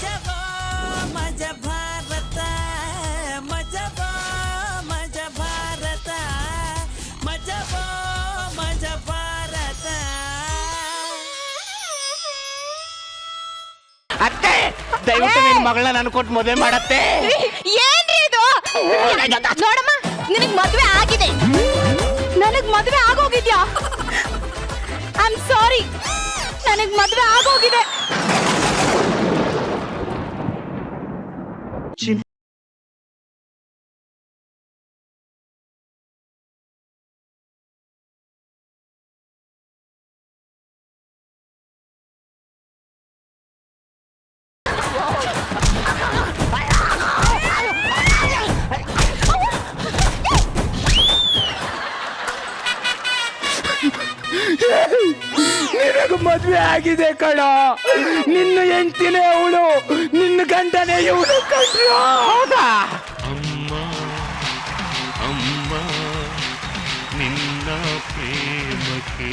ಮಜಬೋ ಮಜ ಭಾರತ ಮಜಬೋ ಮಜ ಭಾರತ ಮಜಬೋ ಮಜ ಭಾರತ. ಅತ್ತೆ ದಯವಿಟ್ಟು ನಿನ್ ಮಗಳನ್ನ ನನ್ ಕೊಟ್ಟು ಮದುವೆ ಮಾಡತ್ತೆ. ಏನ್ರಿ ಇದು? ನೋಡಮ್ಮ, ನಿನಗ್ ಮದ್ವೆ ಆಗಿದೆ, ನನಗ್ ಮದ್ವೆ ಆಗೋಗಿದ್ಯಾ? ಐ ಆಮ್ ಸಾರಿ, ನನಗ್ ಮದ್ವೆ ಆಗೋಗಿದೆ. ನಿನಗೂ ಮದ್ವೆ ಆಗಿದೆ ಕಣ. ನಿನ್ನ ಹೆಂಡತಿನೇ ಅವಳು, ನಿನ್ನ ಗಂಡನೇ ಇವಳು ಕಣ್ಣ. ಹೌದಾ? ಅಮ್ಮ ಅಮ್ಮ ನಿನ್ನ ಪ್ರೇಮಕ್ಕೆ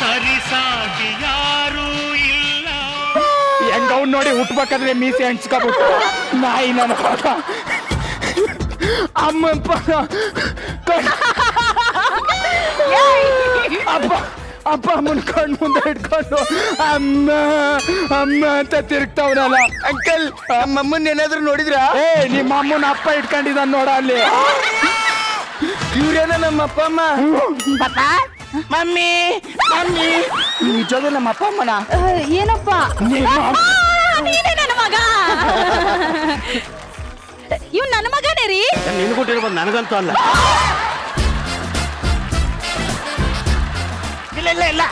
ಸರಿಸಾಟಿ ಯಾರೂ ಇಲ್ಲ. ಹೆಂಗ ಅವ್ನು ನೋಡಿ ಹುಟ್ಬೇಕಾದ್ರೆ ಮೀಸೆ ಹಂಚ್ಕೊಬಿಟ್ಟು ನಾಯಿ ನನ್ನ ಪಾಪ ಅಮ್ಮಪ್ಪ ಅಪ್ಪ ಅಪ್ಪ ಅಮ್ಮನ ಕಣ್ಣು ಮುಂದೆ ಇಟ್ಕೊಂಡು ಅಮ್ಮ ಅಮ್ಮ ಅಂತ ತಿರುಗ್ತಾವ್ರಲ್ಲ. ಅಂಕಲ್ ನಮ್ಮಮ್ಮನ್ ಏನಾದ್ರು ನೋಡಿದ್ರ? ಏ ನಿಮ್ಮ ಅಮ್ಮನ ಅಪ್ಪ ಇಟ್ಕೊಂಡಿದ್ದಾನ ನೋಡ ಅಲ್ಲಿ. ಇವ್ರೇನ ನಮ್ಮ ಅಪ್ಪ ಅಮ್ಮ? ಪಾಪ ಮಮ್ಮಿ ಮಮ್ಮಿ ನಿಜವಾದ ನಮ್ಮ ಅಪ್ಪ ಅಮ್ಮನ? ಏನಪ್ಪ ನೀನೇ ನನ್ನ ಮಗ? ಇವ್ ನನ್ನ ಮಗನೇ ರೀ. ನಿನ್ಗುಟ್ಟಿರ್ಬೋದು, ನನಗಂತೂ ಅಲ್ಲ. ಇಲ್ಲ ಇಲ್ಲ ಇಲ್ಲ,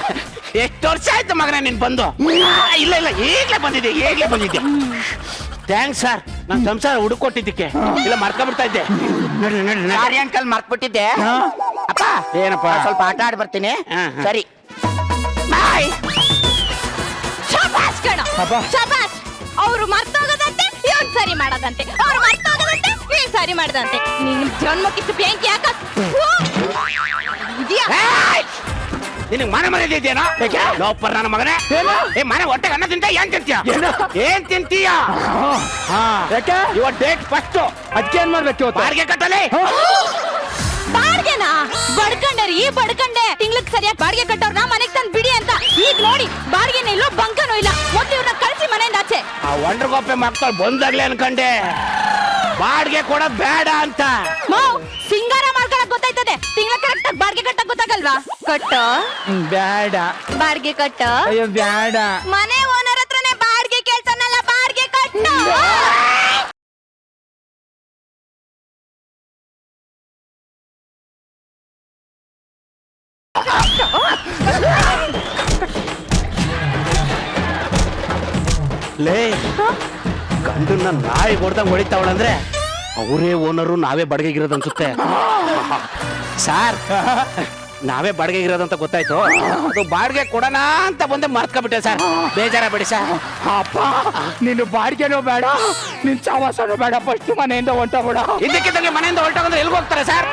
ಎಷ್ಟು ವರ್ಷ ಆಯ್ತು ಮಗನ ನೀನ್ ಬಂದು? ಇಲ್ಲ ಇಲ್ಲ, ಈಗ್ಲೇ ಬಂದಿದ್ದೆ. ಥ್ಯಾಂಕ್ಸ್ ಸರ್, ನನ್ ಸಂಸಾರ ಹುಡುಕೊಟ್ಟಿದ್ದಕ್ಕೆ. ಇಲ್ಲ ಮರ್ಕೊಂಡ್ಬಿಡ್ತಾ ಇದ್ದೆ. ಸಾರಿ ಅಂಕಲ್, ಮರ್ತ್ಬಿಟ್ಟಿದ್ದೆ. ಅಪ್ಪ ಏನಪ್ಪ? ಸ್ವಲ್ಪ ಆಟ ಆಡಿ ಬರ್ತೀನಿ. ಸರಿ ಬಾಯ್. ಶಬಾಷ್ ಕಣ, ಶಬಾಷ್. ಅವ್ರು ಮರ್ತೋಗದಂತೆ ಇವ್ನು ಸರಿ ಮಾಡೋದಂತೆ, ಅವ್ರು ಮರ್ತೋಗದಂತೆ ನೀನ್ ಸರಿ ಮಾಡದಂತೆ. ನಿನ್ ಜನ್ಮಕ್ಕಿಷ್ಟು ಬೆಂಕಿ ಯಾಕ ಇದೆಯಾ? ನಿನಗೆ ಮನೆ ಮನೆದೇನೋ ಲೋಪರ್ ನನ್ನ ಮಗನೇ. ಏ ಮನೆ ಹೊಟ್ಟೆಗೆ ಅನ್ನ ತಿಂತ ಏನ್ ತಿಂತೀಯ? ಯಾಕೆ ಇವ ಡೇಟ್ ಫಸ್ಟ್. ಅದಕ್ಕೆ ಏನ್ ಮಾಡ್ಬೇಕು? ಬಾಡಿಗೆ ಕಟ್ಟಲಿ. ಬಾಡ್ಗೆನಾ? ಬಡ್ಕಂಡರಿ ಬಡ್ಕಂಡೆ. ತಿಂಗ್ಳಕ್ ಸರಿಯಾಗಿ ಬಾಡಿಗೆ ಕಟ್ಟೋರ್ನ ಮನೆಗ್ ತಂದ್ ಬಿಡಿ ಅಂತ. ಈಗ ನೋಡಿ, ಬಾಡಿಗೆನೂ ಇಲ್ಲ, ಬಂಕನೂ ಇಲ್ಲ. ಮೊದ್ಲು ಇವ್ರನ್ನ ಕಳ್ಸಿ ಮನೆಯಿಂದ ಆಚೆ. ಆ ಒಂಡ್ರಗೊಪ್ಪೆ ಮಕ್ಕಳು ಬಂದಾಗ್ಲೇ ಅನ್ಕಂಡೆ ಬಾಡಿಗೆ ಕೊಡೋದ್ ಬೇಡ ಅಂತ. ಮಾವ್ ಸಿಂಗಾರ ಮಾಡ್ಕೊಳಕ್ ಗೊತ್ತಾಯ್ತದೆ, ತಿಂಗಳ ಕರೆಕ್ಟ್ ಆಗಿ ಬಾಡಿಗೆ ಕಟ್ಟಕ್ ಗೊತ್ತಾಗಲ್ವಾ? ಕಟ್ಟ ಬೇಡ. ಬಾಡಿಗೆ ಕಟ್ಟ. ಅಯ್ಯೋ ಬೇಡ. ಮನೆ ಓನರ್ ಹತ್ರನೇ ಬಾಡಿಗೆ ಕೇಳ್ತಾನಲ್ಲ, ಬಾಡಿಗೆ ಕಟ್ಟ. ಲೇ ಗಂಡನ್ನ ನಾಯಿ ಹೊಡ್ದಂಗ್ ಹೊಡಿತಾವಳಂದ್ರೆ ಅವರೇ ಓನರು, ನಾವೇ ಬಾಡಿಗೆಗಿರೋದು ಅನ್ಸುತ್ತೆ. ಸಾರ್, ನಾವೇ ಬಾಡಿಗೆಗಿರೋದಂತ ಗೊತ್ತಾಯ್ತು. ಅದು ಬಾಡಿಗೆ ಕೊಡೋಣ ಅಂತ ಬಂದೆ ಮರ್ತ್ಕೊಬಿಟ್ಟೆ ಸರ್. ಬೇಜಾರ ಬಿಡಿ ಸರ್. ಅಪ್ಪ ನೀನು ಬಾಡಿಗೆನೂ ಬೇಡ, ನಿನ್ ಚಾವಾಸನೂ ಬೇಡ, ಫಸ್ಟ್ ಮನೆಯಿಂದ ಹೊಂಟೋಗ್ಬೇಡ. ಇದಕ್ಕಿದ್ದಂಗೆ ಮನೆಯಿಂದ ಹೊರಟೋಗಂದ್ರೆ ಎಲ್ಗೆ ಹೋಗ್ತಾರೆ ಸರ್?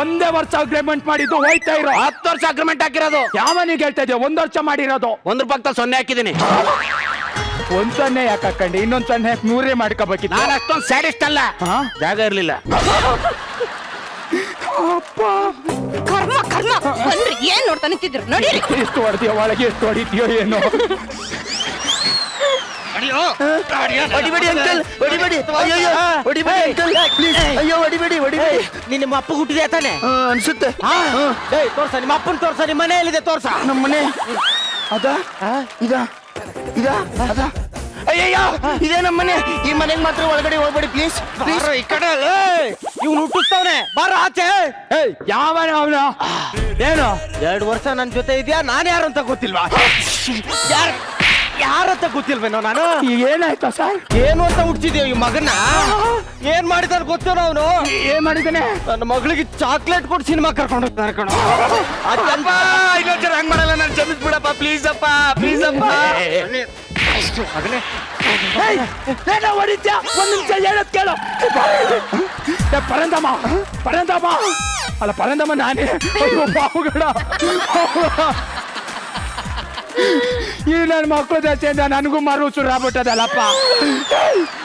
ಒಂದೇ ವರ್ಷ ಅಗ್ರಿಮೆಂಟ್ ಮಾಡಿದ್ದು ಹೋಯ್ತಾ ಇರೋ. 10 ವರ್ಷ ಅಗ್ರಿಮೆಂಟ್ ಹಾಕಿರೋದು. ಯಾವನಿಗೆ ಹೇಳ್ತಾ ಇದೆಯಾ? 1 ವರ್ಷ ಮಾಡಿರೋದು. 1 ರೂಪಾಯಿ 0 ಹಾಕಿದ್ದೀನಿ. 1 ಸೊನ್ನೆ ಯಾಕೆ ಹಾಕೊಂಡೆ? ಇನ್ನೊಂದು ಸೊನ್ನೆ 100 ಮಾಡ್ಕೋಬೇಕಿತ್ತು. ನಾನು ಅಷ್ಟೊಂದು ಸ್ಯಾಡಿಸ್ಟ್ ಅಲ್ಲ, ಜಾಗ ಇರ್ಲಿಲ್ಲ. ಅಪ್ಪ ಕರ್ಮ ಕರ್ಮ ಬಂದ್ರಿ. ಏನ್ ನೋಡ್ತಾ ನಿಂತಿದ್ರು ನೋಡಿ. ಎಷ್ಟು ಹೊಡೆದಿಯೋ ಒಳಗೆ, ಎಷ್ಟು ಹೊಡಿತೀಯೋ ಏನೋ. ಹೊಡಿಬೇಡಿ ಅಂಕಲ್, ಹೊಡಿಬೇಡಿ. ಅಯ್ಯೋ ಹೊಡಿಬೇಡಿ ಅಂಕಲ್, ಪ್ಲೀಸ್. ಅಯ್ಯೋ ಹೊಡಿಬೇಡಿ. ನಿಮ್ಮ ಅಪ್ಪ ಹುಟ್ಟಿದೆ ತಾನೆ ಅನ್ಸುತ್ತೆ. ತೋರ್ಸ, ನಿಮ್ಮ ಅಪ್ಪನ್ ತೋರ್ಸ, ನಿಮ್ಮ ಮನೆ ಎಲ್ಲಿದೆ ತೋರ್ಸ. ನಮ್ಮ ಮನೆ ಅದ ಅಯ್ಯಯ್ಯೋ, ಇದೇ ನಮ್ಮ ಮನೆ. ಈ ಮನೆಗೆ ಮಾತ್ರ ಒಳಗಡೆ ಹೋಗ್ಬೇಡಿ ಪ್ಲೀಸ್. ಈ ಕಡೆ ಇವ್ನು ಹುಟ್ಟಿಸ್ತವ್ನೆ, ಬಾರ ಆಚೆ. ಯಾವನ ಅವನು? ಏನು 2 ವರ್ಷ ನನ್ ಜೊತೆ ಇದೆಯಾ? ನಾನು ಯಾರು ಅಂತ ಗೊತ್ತಿಲ್ವಾ? ಯಾರಂತ ಗೊತ್ತಿಲ್ವೇನೋ ನಾನು? ಏನಾಯ್ತಾ ಸರ್? ಏನು ಅಂತ ಹುಡ್ಸಿದೀಯ ಈ ಮಗನ? ಏನ್ ಮಾಡಿದಾರ ಗೊತ್ತೇನೋ ಅವನು? ಏನ್ ಮಾಡಿದ್ದಾನೆ? ನನ್ನ ಮಗಳಿಗೆ ಚಾಕ್ಲೇಟ್ ಕೊಟ್ಟು ಸಿನಿಮಾ ಕರ್ಕೊಂಡು ಹೋಗ್ತಾನೆ ಕಣೋ. ಇನ್ನೊಂದ್ಸಲ ಹಂಗ್ ಮಾಡಲ್ಲ, ನಾನು ಕ್ಷಮಿಸ್ಬಿಡಪ್ಪ ಪ್ಲೀಸ್ ಅಪ್ಪ, ಪ್ಲೀಸ್ ಅಪ್ಪ. ಮಗನೇ ಹೊಡಿತ್ಯಾ? 1 ನಿಮಿಷ ಹೇಳೋದ್ ಕೇಳು. ಪರಂದಮ್ಮ ಅಲ್ಲ, ಪರಂದಮ್ಮ ನಾನೇ. ಬಾವುಗಳ ಈ ನನ್ನ ಮಕ್ಕಳ ದಶೆಯಿಂದ ನನಗೂ ಮರು ಸುರಾಗ್ಬಿಟ್ಟದಲ್ಲಪ್ಪ.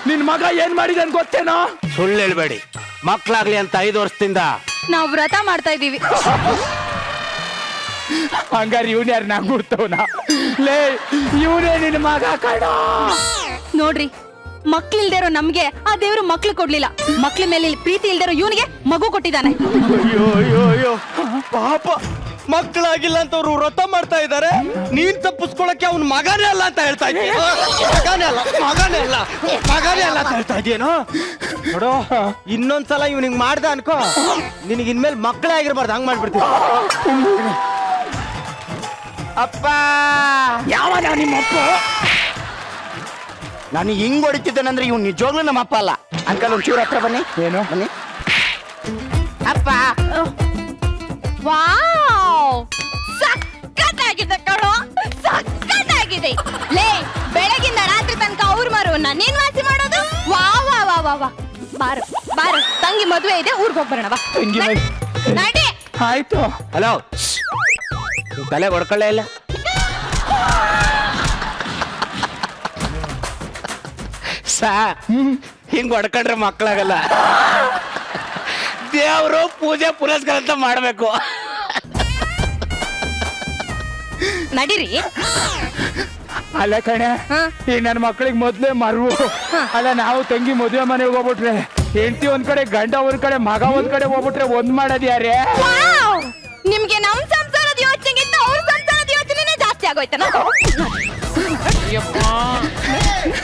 ನಿನ್ ಮಗ ಏನ್ ಮಾಡಿದನ್ ಗೊತ್ತೇನೋ? ಸುಳ್ಳು ಹೇಳ್ಬೇಡಿ. ಮಕ್ಳಾಗ್ಲಿ ಅಂತ 5 ವರ್ಷದಿಂದ ನಾವು ವ್ರತ ಮಾಡ್ತಾ ಇದೀವಿ. ಹಂಗಾರೆ ಇವನ್ಯಾರು ನಂಗೆ ಗುರ್ತವನ? ಲೇ ಇವನೇ ನಿನ್ ಮಗ ಕಣ. ನೋಡ್ರಿ, ಮಕ್ಳಿಲ್ದೇ ಇರೋ ನಮ್ಗೆ ಆ ದೇವ್ರು ಮಕ್ಳು ಕೊಡ್ಲಿಲ್ಲ. ಮಕ್ಳ ಮೇಲೆ ಪ್ರೀತಿ ಇಲ್ದೇ ಇರೋ ಇವನಿಗೆ ಮಗು ಕೊಟ್ಟಿದ್ದಾನೆ. ಅಯ್ಯೋ ಅಯ್ಯೋ ಅಯ್ಯೋ ಪಾಪ, ಮಕ್ಕಳಾಗಿಲ್ಲ ಅಂತ ಅವ್ರು ವ್ರತ ಮಾಡ್ತಾ ಇದ್ದಾರೆ. ನೀನ್ ತಪ್ಪಿಸ್ಕೊಳಕ್ಕೆ ಅವ್ನ ಮಗನೇ ಅಲ್ಲ ಅಂತ ಹೇಳ್ತಾ ಇದ್ದೀಯ. ಮಗನೇ ಅಲ್ಲ ಅಂತ ಹೇಳ್ತಾ ಇದೀಯೇನೋ? ನೋಡು, ಇನ್ನೊಂದ್ಸಲ ಇವ್ನಿಗೆ ಮಾಡ್ದ ಅನ್ಕೋ, ನಿನಗೆ ಇನ್ಮೇಲೆ ಮಕ್ಕಳೇ ಆಗಿರ್ಬಾರ್ದು. ಹಂಗ್ ಮಾಡ್ಬಿಡ್ತೀನಿ. ಅಪ್ಪ ಯಾವನ ನಿಮ್ಮಪ್ಪ? ನಾನು ಹಿಂಗ್ ಹೊಡಿತಿದ್ದೇನಂದ್ರೆ ಇವ್ನು ನಿಜವಾಗ್ಲೂ ನಮ್ಮ ಅಪ್ಪ ಅಲ್ಲ. ಅಂಕಲ್ ಒಂಚೂರು ಹತ್ರ ಬನ್ನಿ. ಏನು? ಬನ್ನಿ. ಅಪ್ಪ ವಾವ್, ಸಕ್ಕತ್ತಾಗಿದೆ ಕಣೋ, ಸಕ್ಕತ್ತಾಗಿದೆ. ಲೇ, ಬೆಳಗಿಂದ ರಾತ್ರಿ ತನಕ ಅವ್ರ ಮರವನ್ನ ನೀನ್ ವಾಸಿ ಮಾಡೋದು? ವಾ ವಾ ವಾ ವಾ ವಾ. ಬಾರು ಬಾರು, ತಂಗಿ ಮದುವೆ ಇದೆ, ಊರ್ಗ್ ಹೋಗ್ಬರೋಣ ಬಾ. ತಂಗಿ ನಡಿ. ಆಯ್ತು. ಹಲೋ, ತಲೆ ಹೊಡ್ಕೊಳ್ಳೇ ಇಲ್ಲ. ಹಿಂಗ್ ಹೊಡ್ಕೊಂಡ್ರೆ ಮಕ್ಕಳಾಗಲ್ಲ. ದೇವ್ರು ಪೂಜೆ ಪುರಸ್ಕಾರ ಅಂತ ಮಾಡ್ಬೇಕು. ನಡೀರಿ. ಅಲ್ಲ ಕಣೆ, ಈ ನನ್ನ ಮಕ್ಕಳಿಗೆ ಮೊದ್ಲೇ ಮರ್ವು. ಅಲ್ಲ, ನಾವು ತಂಗಿ ಮದುವೆ ಮನೆಗೆ ಹೋಗ್ಬಿಟ್ರೆ ಹೆಂಡತಿ ಒಂದ್ ಕಡೆ, ಗಂಡ ಒಂದ್ ಕಡೆ, ಮಗ ಒಂದ್ ಕಡೆ ಹೋಗ್ಬಿಟ್ರೆ ಒಂದ್ ಮಾಡೋದ್ ಯಾರೇ? ನಿಮ್ಗೆ ನಮ್ ಸಂಸಾರದ ಯೋಚನೆಗಿಂತ ಅವ್ರ ಸಂಸಾರದ ಯೋಚನೆನೇ ಜಾಸ್ತಿ ಆಗೋಯ್ತನ?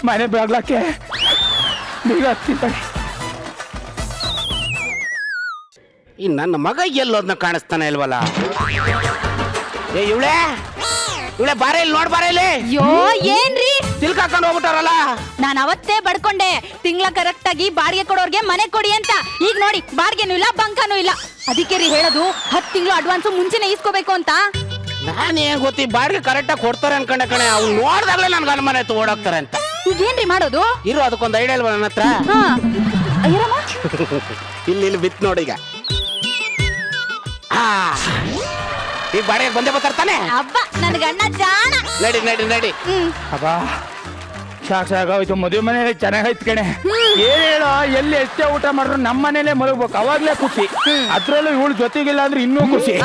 ಮನೆ ಬಾಗ್ಲಕ್ಕೆ ಬೀಗ ಹತ್ತಿ. ಈ ನನ್ನ ಮಗ ಎಲ್ಲೋದ್ನ ಕಾಣಿಸ್ತಾನೆ ಇಲ್ವಲ್ಲ? ಏ ಇವಳೆ ಬಾರ ಇಲ್ಲಿ, ನೋಡ್ ಬಾರ ಇಲ್ಲಿ. ಯೋ, ಏನ್ರಿ ತಿಲ್ಕಾಕೊಂಡು ಹೋಗ್ಬಿಟ್ಟಾರಲ್ಲ. ನಾನ್ ಅವತ್ತೇ ಬಡ್ಕೊಂಡೆ, ತಿಂಗಳ ಕರೆಕ್ಟ್ ಆಗಿ ಬಾಡಿಗೆ ಕೊಡೋರ್ಗೆ ಮನೆ ಕೊಡಿ ಅಂತ. ಈಗ ನೋಡಿ, ಬಾಡಿಗೆನೂ ಇಲ್ಲ, ಬಂಕನೂ ಇಲ್ಲ. ಅದಕ್ಕೆ ರೀ ಹೇಳೋದು, 10 ತಿಂಗಳು ಅಡ್ವಾನ್ಸ್ ಮುಂಚೆನೆ ಇಸ್ಕೋಬೇಕು ಅಂತ. ನಾನೇನ್ ಗೊತ್ತಿ, ಬಾಡಿಗೆ ಕರೆಕ್ಟ್ ಆಗಿ ಕೊಡ್ತಾರೆ ಅನ್ಕೊಂಡೆ ಕಣೆ. ಅವ್ನು ನೋಡ್ದಾಗ್ಲೇ ನನ್ಗೆ ಅನುಮಾನ ಆಯ್ತು ಓಡೋಗ್ತಾರೆ ಅಂತ. ಈಗೇನ್ರಿ ಮಾಡೋದು? ಇರು, ಅದಕ್ಕೊಂದು ಐಡಿಯಾ ಇಲ್ವ ನನ್ನ ಹತ್ರ? ಇಲ್ಲಿ ಬಿತ್ ನೋಡಿ. ಈಗ ಈಗ ಬಾಡಿಗೆ ಬಂದೇ ಬರ್ತಾನೆ. ಅಬ್ಬ, ನನ್ ಗಂಡ ಜಾಣ. ನಡಿ ನಡಿ ನಡಿ. ಅಬ್ಬಾ, ಸಾಕಾಗೋಯ್ತು. ಮದುವೆ ಮನೆ ಚೆನ್ನಾಗೈತ್ ಕಣೆ. ಏನ್ ಹೇಳೋ, ಎಲ್ಲಿ ಎಷ್ಟೇ ಊಟ ಮಾಡಿದ್ರು ನಮ್ಮ ಮನೇಲೆ ಮಲಗ್ಬೇಕು, ಅವಾಗ್ಲೇ ಖುಷಿ. ಅದ್ರಲ್ಲೂ ಇವಳು ಜೊತೆಗಿಲ್ಲ ಅಂದ್ರೆ ಇನ್ನೂ ಖುಷಿ.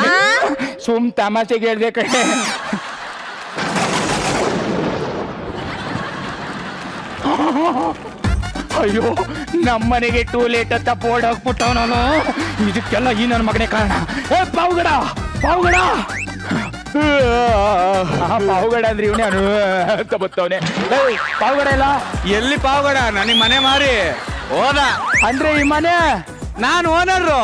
ಸುಮ್ ತಮಾಷೆಗೆ ಹೇಳ್ದೆ ಕಣೆ. ಅಯ್ಯೋ, ನಮ್ಮನೆಗೆ ಟೂ ಲೇಟ್ ಅಂತ ಬೋರ್ಡ್ ಹಾಕ್ಬಿಟ್ಟವ್ ನಾನು. ಇದಕ್ಕೆಲ್ಲ ಈ ನನ್ನ ಮಗನೇ ಕಾರಣ. ಏ ಪಾವುಗಡ, ಪಾವುಗಡ, ಪಾವುಗಡ ಅಂದ್ರೆ ಇವನೇ ಅಂತ ಬತ್ತವನೆ. ಪಾವುಗಡ ಇಲ್ಲ. ಎಲ್ಲಿ ಪಾವಗಡ? ನನಗೆ ಮನೆ ಮಾರಿ ಹೋದ ಅಂದ್ರೆ ಈ ಮನೆ ನಾನು owner.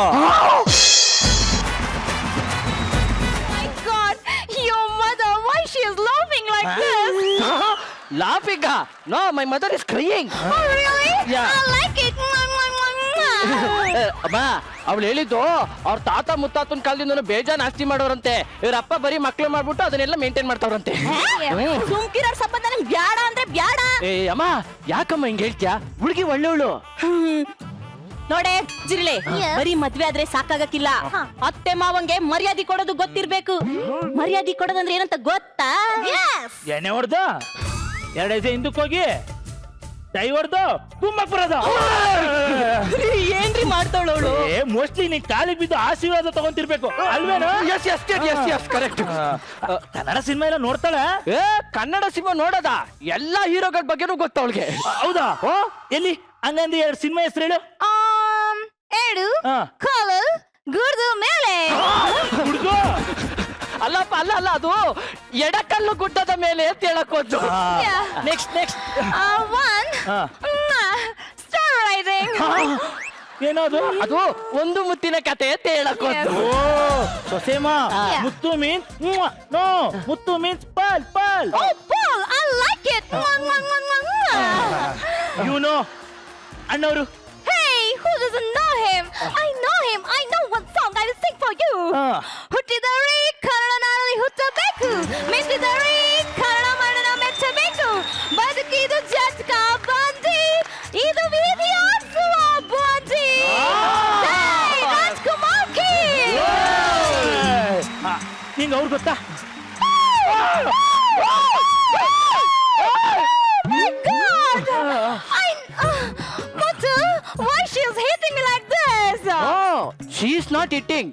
Laughing? No, my mother is crying. Oh, really? Yeah. I like it. ಅಮ್ಮ, ಅವಳು ಹೇಳಿದ್ದು ಅವ್ರ ತಾತ ಮುತ್ತಾತನ ಕಾಲದಿಂದ ಬೇಜಾನ್ ಆಸ್ತಿ ಮಾಡೋರಂತೆ. ಇವ್ರಪ್ಪ ಬರೀ ಮಕ್ಳು ಮಾಡ್ಬಿಟ್ಟು ಅದನ್ನೆಲ್ಲ ಮೇಂಟೈನ್ ಮಾಡ್ತಾವ್ರಂತೆ. ಸುಮ್ಕಿರೋರ್ ಸಂಬಂಧ ನಿಮ್ಗೆ ಬ್ಯಾಡ ಅಂದ್ರೆ ಬ್ಯಾಡ. ಏ ಅಮ್ಮ, ಯಾಕಮ್ಮ ಹಿಂಗ್ ಹೇಳ್ತೀಯಾ? ಹುಡುಗಿ ಒಳ್ಳೆವಳು. ನೋಡೆ ಜಿರ್ಲೆ, ಬರೀ ಮದ್ವೆ ಆದ್ರೆ ಸಾಕಾಗಕ್ಕಿಲ್ಲ. ಅತ್ತೆ ಮಾವಂಗೆ ಮರ್ಯಾದೆ ಕೊಡೋದು ಗೊತ್ತಿರ್ಬೇಕು. ಮರ್ಯಾದೆ ಕೊಡೋದಂದ್ರೆ ಏನಂತ ಗೊತ್ತಾ? ಎಣ್ಣೆ ಹೊಡ್ದ 2 ಹೆಜ್ಜೆ ಹಿಂದಕ್ಕೆ ಹೋಗಿ ಟೈ ಹೊಡ್ದು ತುಂಬಕ್ ಬರೋದು. ಏನ್ರಿ ಮಾಡ್ತಾವಳವಳು? ಮೋಸ್ಟ್ಲಿ ನೀ ಕಾಲಿಗೆ ಬಿದ್ದು ಆಶೀರ್ವಾದ ತಗೊಂತಿರ್ಬೇಕು ಅಲ್ವೇನು? ಕರೆಕ್ಟ್. ಕನ್ನಡ ಸಿನಿಮಾ ಎಲ್ಲ ನೋಡ್ತಾಳೆ? ಕನ್ನಡ ಸಿನಿಮಾ ನೋಡೋದ? ಎಲ್ಲಾ ಹೀರೋಗಳ ಬಗ್ಗೆನೂ ಗೊತ್ತ ಅವಳಿಗೆ. ಹೌದಾ? ಎಲ್ಲಿ ಹಂಗಂದ್ರೆ 2 ಸಿನಿಮಾ ಹೆಸರು ಹೇಳು. ಏಳು ಕಾಲು ಗುರ್ದು ಮೇಲೆ. ಹುಡುಗು ಅಲ್ಲಪ್ಪ, ಅಲ್ಲ ಅಲ್ಲ, ಅದು ಎಡಕಲ್ಲು ಗುಡ್ಡದ ಮೇಲೆ ಅಂತ ಹೇಳಕ್ ಹೋದ್ದು. Next star rising. ಏನದು? ಅದು ಒಂದು ಮುತ್ತಿನ ಕತೆ ಅಂತ ಹೇಳಕ್ ಹೋದ್ದು. ಸೊಸೇಮ, ಮುತ್ತು means no, Muthu means Pal Pal. Oh, Paul, I like it. You know ಅಣ್ಣವರು. Hey, who doesn't know him? I know him. I know one song I will sing for you. ಹುಟ್ಟಿದವರೇ Kannada ನಾಡಲ್ಲಿ ಹುಟ್ಟಬೇಕು, ಮೆಟ್ಟಿದವರೇ ಕನ್ನಡ ಮಾಡನ ಮೆಚ್ಚಬೇಕು. ಬದುಕಿದು ಜಟ್ಕ ಬಂದಿ, ಇದು ವಿಧಿಯಾಸುವ ಬಂದಿ. ರಾಜ್ಕುಮಾರ್ ಕಿ. ನಿಂಗೆ ಅವ್ರು ಗೊತ್ತಾ? My God! Muthu, why she is hitting me like this? Oh, she is not eating.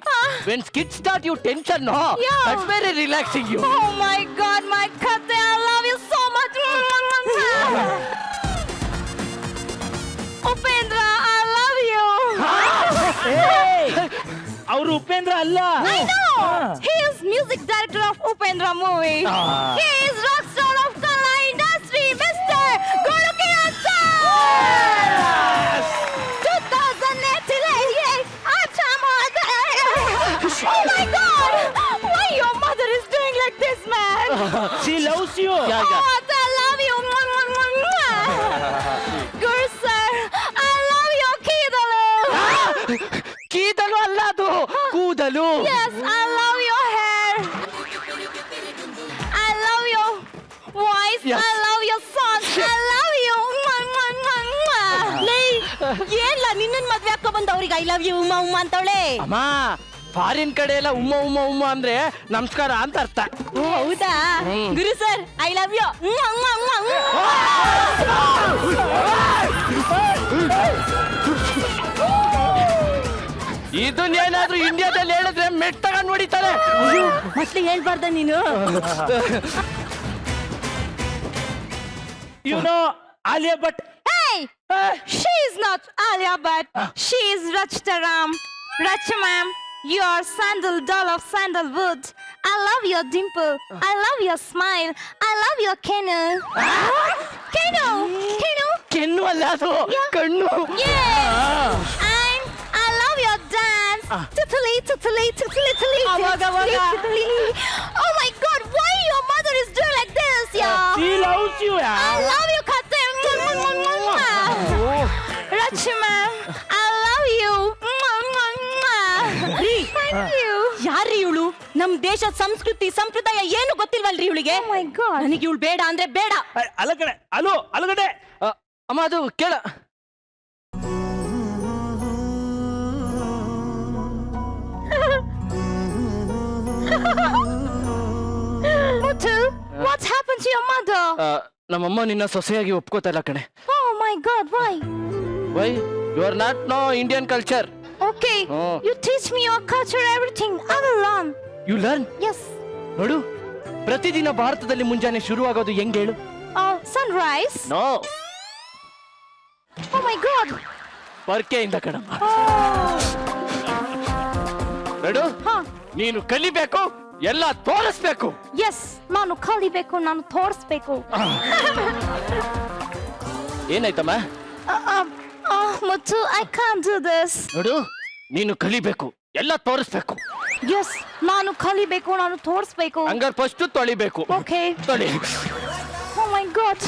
When skits start, you tension, no? Yeah. That's very relaxing you. Oh my God, my Kate, I love you so much. Upendra, I love you. ಅವ್ರು ಉಪೇಂದ್ರ ಅಲ್ಲ. I know. He is music director of Upendra movie. He is rock star of Kannada industry, Mr. Golukiran sir. 2088. Oh my God! Why your mother is doing like this, man? She loves you. Yeah. Oh, I love you. Guru sir, I love you, Kidalu. ಕೀದಲು ಅಲ್ಲ ಅದು ಕೂದಲು. Yes, I love your hair. I love your voice. Yes. I love your song. I love you. ಏನ್ಲ ನಿನ್ನ ಮದ್ವೆ ಹಾಕೋ ಬಂದ ಅವ್ರಿಗೆ I love you ಉಮ್ಮ ಉಮ್ಮ ಅಂತವಳೆ. ಅಮ್ಮ foreign ಕಡೆ ಎಲ್ಲ ಉಮ್ಮ ಉಮ್ಮ ಉಮ್ಮ ಅಂದ್ರೆ ನಮಸ್ಕಾರ ಅಂತ ಅರ್ಥ. ಹೌದಾ ಗುರು ಸರ್ ಐ ಲವ್ ಯು. ಇದನ್ನೇನಾದ್ರೂ ಇಂಡಿಯಾದಲ್ಲಿ ಹೇಳಿದ್ರೆ ಮೆಟ್ ತಗೊಂಡ್ ನೋಡಿತಾರೆ. ಮತ್ತೆ ಹೇಳ್ಬಾರ್ದ ನೀನು. You know Alia Bhatt. Hey, she is not Alia Bhatt. She is Rachtaram. Racha ma'am, you are sandal doll of sandalwood. I love your dimple. I love your smile. I love your Kenu. Kenu. ಕೆನ್ನು ಅಲ್ಲ ಅದು ಕಣ್ಣು. Yeah. And I love your dance. Tutuli. Oh my God, why your mother is doing like this, yeah? She loves you. I love you, Kate. Rachi ma'am, I love you. Thank you. ಯಾರ್ರಿ ಇವಳು? ನಮ್ ದೇಶದ ಸಂಸ್ಕೃತಿ ಸಂಪ್ರದಾಯ ಏನು ಗೊತ್ತಿಲ್ವಲ್ರಿ ಇವಳಿಗೆ? Oh my God. ನನಗೆ ಇವಳು ಬೇಡ ಅಂದ್ರೆ ಬೇಡ. ಅಲಗಡೆ ಅಲಗಡೆ. ಅಮ್ಮ ಅದು ಕೇಳ. Muthu, what's happened to your mother? ನಮ್ಮಮ್ಮ ನಿನ್ನ ಸೊಸೆಯಾಗಿ ಒಪ್ಕೋತಾ ಇಲ್ಲ ಕಣೆ. Oh my God, why? Why you are not know Indian culture. Okay, Oh. you teach me your culture, everything. I will learn. You learn. Yes. ನೋಡು, ಪ್ರತಿದಿನ ಭಾರತದಲ್ಲಿ ಮುಂಜಾನೆ ಶುರುವಾಗೋದು ಹೆಂಗ್ ಹೇಳು? Sunrise. No, Oh my God. ಪರ್ಕೆಯಿಂದ ಕಣಮ್ಮ. Oh. ನೋಡು, Huh. ನೀನು ಕಲಿಬೇಕು, ಎಲ್ಲ ತೋರಿಸ್ಬೇಕು. Yes, ನಾನು ಕಲಿಬೇಕು, ನಾನು ತೋರಿಸ್ಬೇಕು. ಏನಾಯ್ತಮ್ಮ? Muthu, I can't do this. ನೋಡು, ನೀನು ಕಲಿಬೇಕು, ಎಲ್ಲ ತೋರಿಸ್ಬೇಕು. Yes, ನಾನು ಕಲಿಬೇಕು, ನಾನು ತೋರಿಸ್ಬೇಕು. ಹಂಗಾರೆ ಫಸ್ಟ್ ತೊಳಿಬೇಕು. Okay. ತೊಳಿ. Oh my God.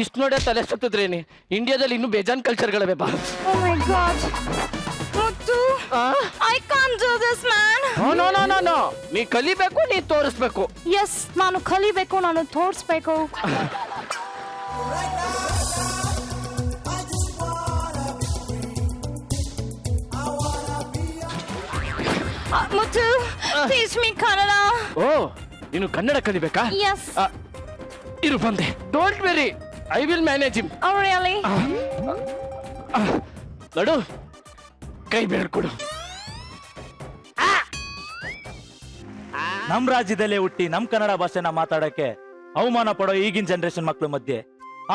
ಇಷ್ಟು ನೋಡೇ ತಲೆ ಸುತ್ತಿದ್ರೇನಿ. ಇಂಡಿಯಾದಲ್ಲಿ ಇನ್ನೂ ಬೇಜಾನ್ ಕಲ್ಚರ್ಗಳಿವೆ ಬಾ. Oh my God. Muthu, I can't do this, man. No, ನೀ ಕಲಿಬೇಕು, ನೀ ತೋರಿಸ್ಬೇಕು. Yes, ನಾನು ಕಲಿಬೇಕು, ನಾನು ತೋರಿಸ್ಬೇಕು. Muthu, teach me Kannada. ಓ, ನೀನು ಕನ್ನಡ ಕಲಿಬೇಕಾ? Yes. ಇರು ಬಂದೆ. Don't very, I will manage him. Oh really? ನೋಡು, ಕೈ ಬೇಡ್ಕೊಡು. ನಮ್ ರಾಜ್ಯದಲ್ಲೇ ಹುಟ್ಟಿ ನಮ್ ಕನ್ನಡ ಭಾಷೆನ ಮಾತಾಡಕ್ಕೆ ಅವಮಾನ ಪಡೋ ಈಗಿನ ಜನರೇಷನ್ ಮಕ್ಳ ಮಧ್ಯೆ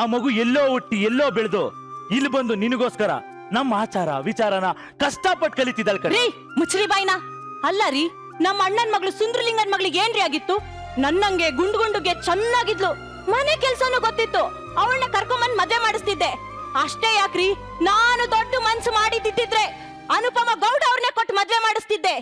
ಆ ಮಗು ಎಲ್ಲೋ ಹುಟ್ಟಿ ಎಲ್ಲೋ ಬೆಳೆದು ಇಲ್ಲಿ ಬಂದು ನಿನಗೋಸ್ಕರ ನಮ್ಮ ಆಚಾರ ವಿಚಾರನ ಕಷ್ಟಪಟ್ಟು ಕಲಿತಿದ್ದಾಳೆ ಕಣೆ. ರೀ ಮುಚ್ಚ್ರಿ ಬಾಯ್ನ. ಅಲ್ಲ ರೀ, ನಮ್ಮ ಅಣ್ಣನ್ ಮಗಳು ಸುಂದ್ರಲಿಂಗನ್ ಮಗಳಿಗೆ ಏನ್ರಿ ಆಗಿತ್ತು? ನನ್ನಂಗೆ ಗುಂಡುಗೆ ಚೆನ್ನಾಗಿದ್ಲು, ಮನೆ ಕೆಲ್ಸನೂ ಗೊತ್ತಿತ್ತು. ಅವಳನ್ನ ಕರ್ಕೊಂಬಂದ್ ಮದ್ವೆ ಮಾಡಿಸ್ತಿದ್ದೆ. ಅಷ್ಟೇ ಯಾಕ್ರಿ, ನಾನು ದೊಡ್ಡ ಮನ್ಸು ಮಾಡಿದ್ದಿದ್ರೆ ಅನುಪಮ ಗೌಡ ಅವ್ರನ್ನೇ ಕೊಟ್ಟು ಮದ್ವೆ ಮಾಡಿಸ್ತಿದ್ದೆ.